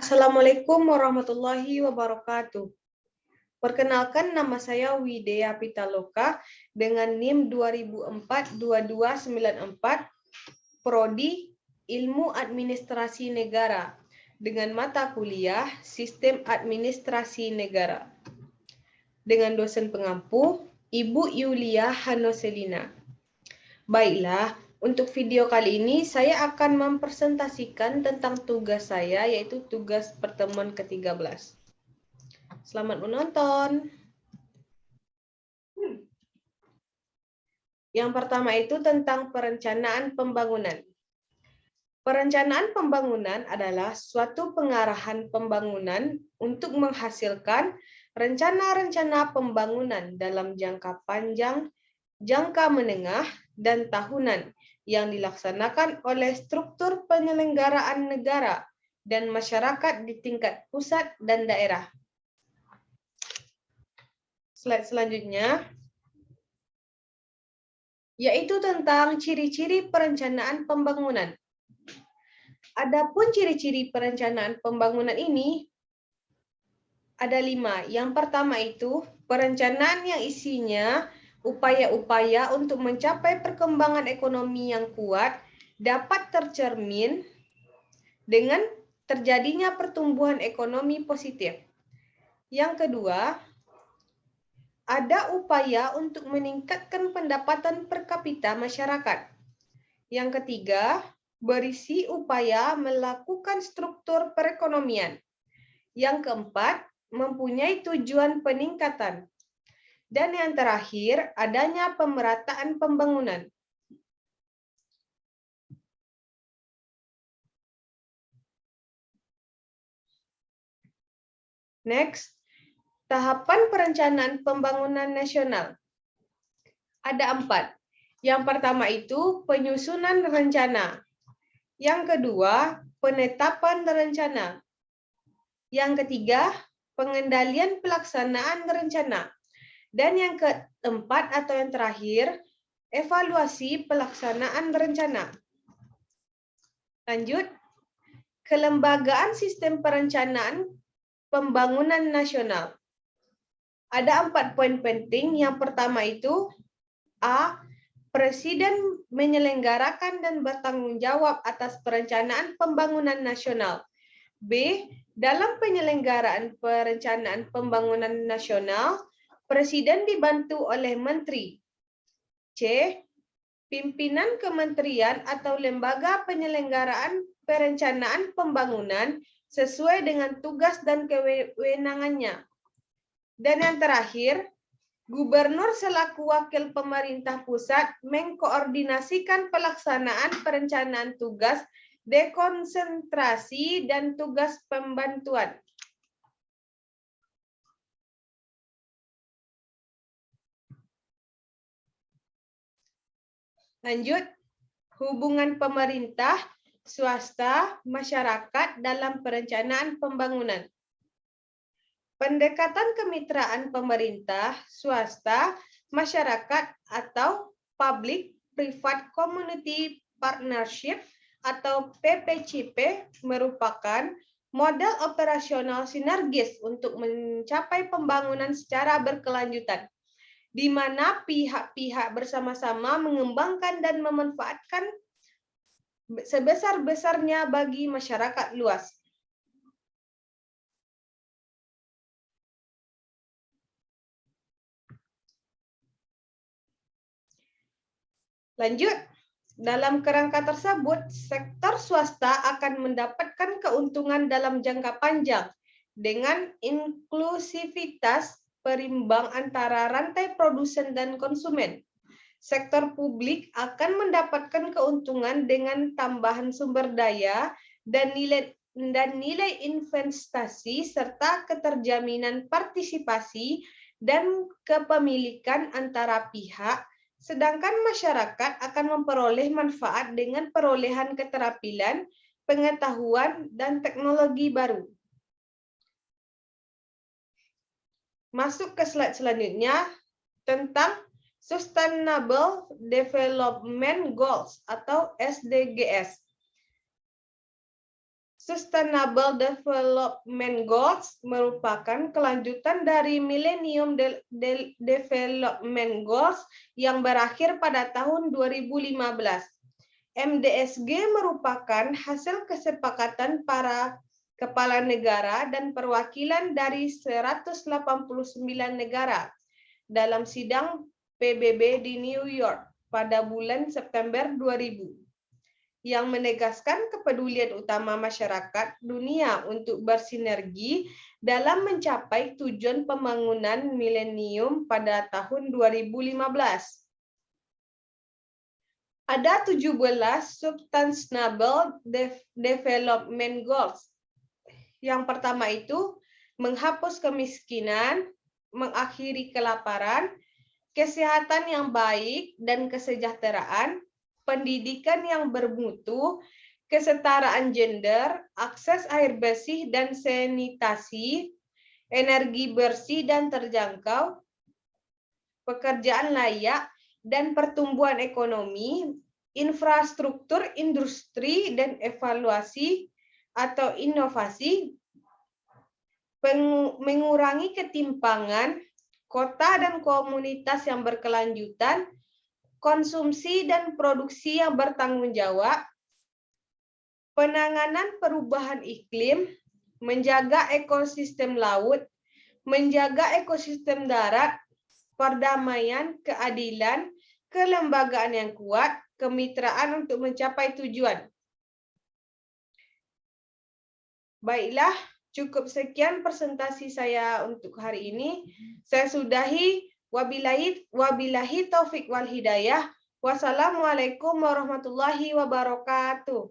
Assalamualaikum warahmatullahi wabarakatuh. Perkenalkan, nama saya Widya Pitaloka dengan NIM 2004-2294, Prodi Ilmu Administrasi Negara dengan mata kuliah Sistem Administrasi Negara. Dengan dosen pengampu Ibu Yulia Hanoselina. Baiklah, untuk video kali ini saya akan mempresentasikan tentang tugas saya, yaitu tugas pertemuan ke-13. Selamat menonton. Yang pertama itu tentang perencanaan pembangunan. Perencanaan pembangunan adalah suatu pengarahan pembangunan untuk menghasilkan rencana-rencana pembangunan dalam jangka panjang, jangka menengah, dan tahunan yang dilaksanakan oleh struktur penyelenggaraan negara dan masyarakat di tingkat pusat dan daerah. Slide selanjutnya, yaitu tentang ciri-ciri perencanaan pembangunan. Adapun ciri-ciri perencanaan pembangunan ini ada 5. Yang pertama itu perencanaan yang isinya upaya-upaya untuk mencapai perkembangan ekonomi yang kuat dapat tercermin dengan terjadinya pertumbuhan ekonomi positif. Yang kedua, ada upaya untuk meningkatkan pendapatan per kapita masyarakat. Yang ketiga, berisi upaya melakukan struktur perekonomian. Yang keempat, mempunyai tujuan peningkatan. Dan yang terakhir, adanya pemerataan pembangunan. Next, tahapan perencanaan pembangunan nasional. Ada 4. Yang pertama itu penyusunan rencana. Yang kedua, penetapan rencana. Yang ketiga, pengendalian pelaksanaan rencana. Dan yang keempat atau yang terakhir, evaluasi pelaksanaan rencana. Lanjut, kelembagaan sistem perencanaan pembangunan nasional. Ada 4 poin penting. Yang pertama itu A. Presiden menyelenggarakan dan bertanggung jawab atas perencanaan pembangunan nasional. B. Dalam penyelenggaraan perencanaan pembangunan nasional, Presiden dibantu oleh Menteri. C. Pimpinan kementerian atau lembaga penyelenggaraan perencanaan pembangunan sesuai dengan tugas dan kewenangannya. Dan yang terakhir, Gubernur selaku wakil pemerintah pusat mengkoordinasikan pelaksanaan perencanaan tugas dekonsentrasi dan tugas pembantuan. Lanjut, hubungan pemerintah, swasta, masyarakat dalam perencanaan pembangunan. Pendekatan kemitraan pemerintah, swasta, masyarakat atau Public-Private Community Partnership atau PPCP merupakan model operasional sinergis untuk mencapai pembangunan secara berkelanjutan, di mana pihak-pihak bersama-sama mengembangkan dan memanfaatkan sebesar-besarnya bagi masyarakat luas. Lanjut, dalam kerangka tersebut, sektor swasta akan mendapatkan keuntungan dalam jangka panjang dengan inklusivitas perimbang antara rantai produsen dan konsumen. Sektor publik akan mendapatkan keuntungan dengan tambahan sumber daya dan nilai investasi serta keterjaminan partisipasi dan kepemilikan antara pihak, sedangkan masyarakat akan memperoleh manfaat dengan perolehan keterampilan, pengetahuan, dan teknologi baru. Masuk ke slide selanjutnya tentang Sustainable Development Goals atau SDGs. Sustainable Development Goals merupakan kelanjutan dari Millennium Development Goals yang berakhir pada tahun 2015. MDSG merupakan hasil kesepakatan para kepala negara dan perwakilan dari 189 negara dalam sidang PBB di New York pada bulan September 2000. Yang menegaskan kepedulian utama masyarakat dunia untuk bersinergi dalam mencapai tujuan pembangunan milenium pada tahun 2015. Ada 17 Sustainable Development Goals. Yang pertama itu menghapus kemiskinan, mengakhiri kelaparan, kesehatan yang baik dan kesejahteraan, pendidikan yang bermutu, kesetaraan gender, akses air bersih dan sanitasi, energi bersih dan terjangkau, pekerjaan layak dan pertumbuhan ekonomi, infrastruktur industri dan evaluasi atau inovasi, mengurangi ketimpangan, kota dan komunitas yang berkelanjutan, konsumsi dan produksi yang bertanggung jawab, penanganan perubahan iklim, menjaga ekosistem laut, menjaga ekosistem darat, perdamaian, keadilan, kelembagaan yang kuat, kemitraan untuk mencapai tujuan. Baiklah, cukup sekian presentasi saya untuk hari ini. Saya sudahi. Wabillahi taufik wal hidayah. Wassalamualaikum warahmatullahi wabarakatuh.